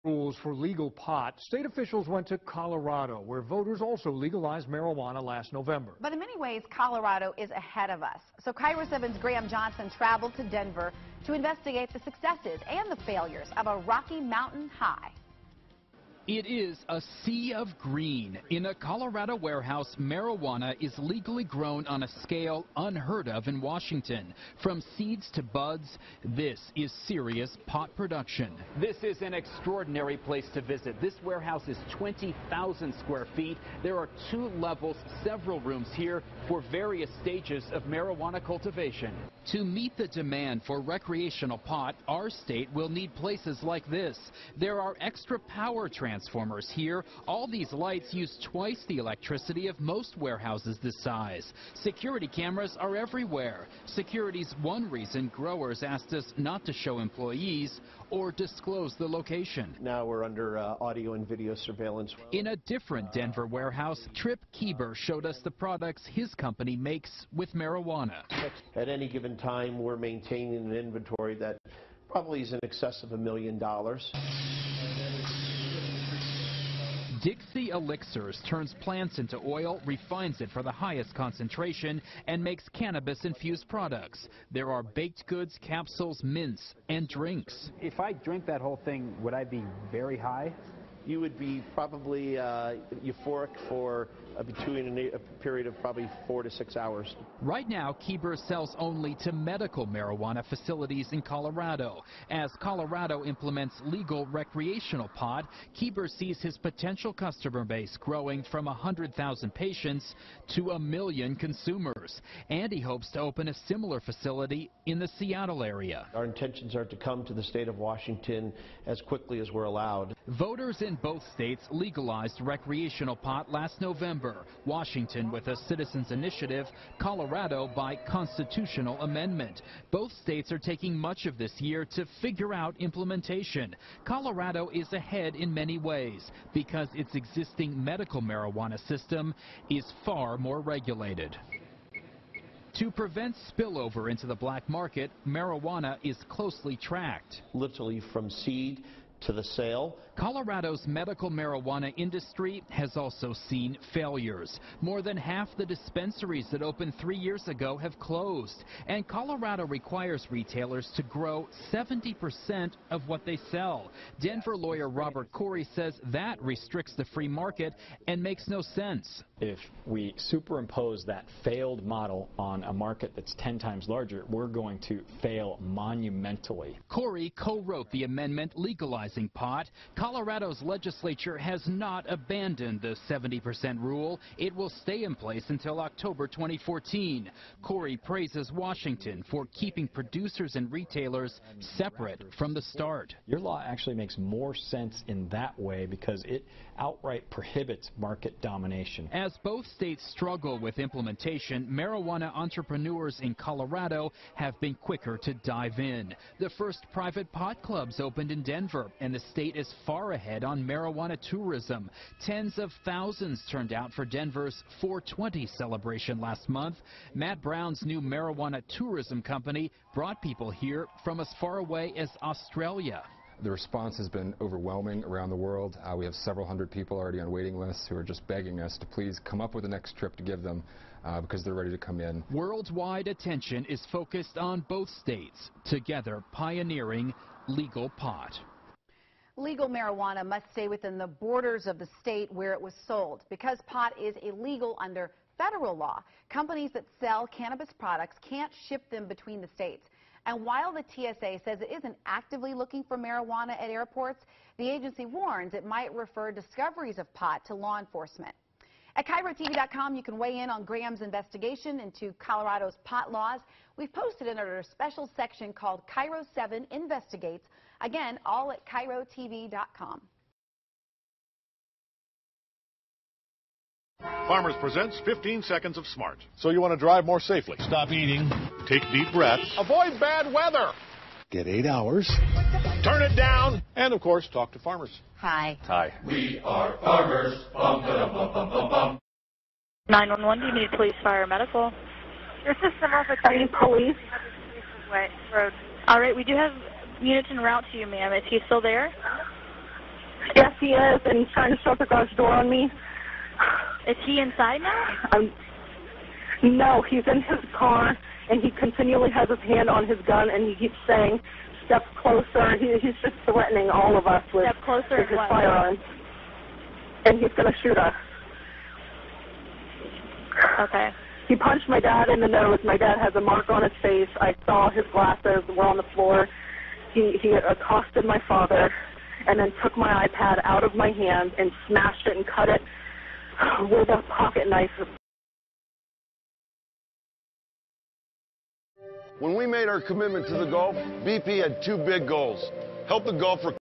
Rules for legal pot. State officials went to Colorado, where voters also legalized marijuana last November. But in many ways, Colorado is ahead of us. So KIRO 7's Graham Johnson traveled to Denver to investigate the successes and the failures of a Rocky Mountain high. It is a sea of green. In a Colorado warehouse, marijuana is legally grown on a scale unheard of in Washington. From seeds to buds, this is serious pot production. This is an extraordinary place to visit. This warehouse is 20,000 square feet. There are 2 levels, several rooms here for various stages of marijuana cultivation. To meet the demand for recreational pot, our state will need places like this. There are extra power transformers here. All these lights use twice the electricity of most warehouses this size. Security cameras are everywhere. Security's one reason growers asked us not to show employees or disclose the location. Now we're under audio and video surveillance. In a different Denver warehouse, Trip Kieber showed us the products his company makes with marijuana. At any given time, we're maintaining an inventory that probably is in excess of $1 million. Dixie Elixirs turns plants into oil, refines it for the highest concentration, and makes cannabis-infused products. There are baked goods, capsules, mints, and drinks. If I drink that whole thing, would I be very high? You would be probably euphoric for between a period of probably 4 to 6 hours. Right now, Kieber sells only to medical marijuana facilities in Colorado. As Colorado implements legal recreational pot, Kieber sees his potential customer base growing from 100,000 patients to 1 million consumers. And he hopes to open a similar facility in the Seattle area. Our intentions are to come to the state of Washington as quickly as we're allowed. Voters in both states legalized recreational pot last November. Washington with a citizens initiative, Colorado by constitutional amendment. Both states are taking much of this year to figure out implementation. Colorado is ahead in many ways because its existing medical marijuana system is far more regulated. To prevent spillover into the black market, marijuana is closely tracked. Literally from seed to the sale. Colorado's medical marijuana industry has also seen failures. More than half the dispensaries that opened 3 years ago have closed, and Colorado requires retailers to grow 70% of what they sell. Denver lawyer Robert Corey says that restricts the free market and makes no sense. If we superimpose that failed model on a market that's 10 times larger, we're going to fail monumentally. Corey co-wrote the amendment legalizing pot. Colorado's legislature has not abandoned the 70% rule. It will stay in place until October 2014. Corey praises Washington for keeping producers and retailers separate from the start. Your law actually makes more sense in that way because it outright prohibits market domination. As both states struggle with implementation, marijuana entrepreneurs in Colorado have been quicker to dive in. The first private pot clubs opened in Denver, and the state is far ahead on marijuana tourism. Tens of thousands turned out for Denver's 420 celebration last month. Matt Brown's new marijuana tourism company brought people here from as far away as Australia. The response has been overwhelming around the world. We have several hundred people already on waiting lists who are just begging us to please come up with the next trip to give them because they're ready to come in. Worldwide attention is focused on both states, together pioneering legal pot. Legal marijuana must stay within the borders of the state where it was sold. Because pot is illegal under federal law, companies that sell cannabis products can't ship them between the states. And while the TSA says it isn't actively looking for marijuana at airports, the agency warns it might refer discoveries of pot to law enforcement. At KIROTV.com, you can weigh in on Graham's investigation into Colorado's pot laws. We've posted it under a special section called KIRO 7 Investigates. Again, all at KIROTV.com. Farmers presents 15 Seconds of Smart. So you want to drive more safely. Stop eating. Take deep breaths. Avoid bad weather. Get 8 hours. Turn it down. And, of course, talk to farmers. Hi. Hi. We are farmers. Bum, ba, bum, bum, bum, bum. 911, do you need police, fire, medical? Your system of are you police? Road. All right, we do have units en route to you, ma'am. Is he still there? he is, and he's trying to shut the garage door on me. Is he inside now? No, he's in his car, and he continually has his hand on his gun, and he keeps saying, step closer. He's just threatening all of us with his firearm. And he's going to shoot us. Okay. He punched my dad in the nose. My dad has a mark on his face. I saw his glasses were on the floor. He accosted my father and then took my iPad out of my hand and smashed it and cut it with a pocket knife. When we made our commitment to the Gulf, BP had two big goals. Help the Gulf recover.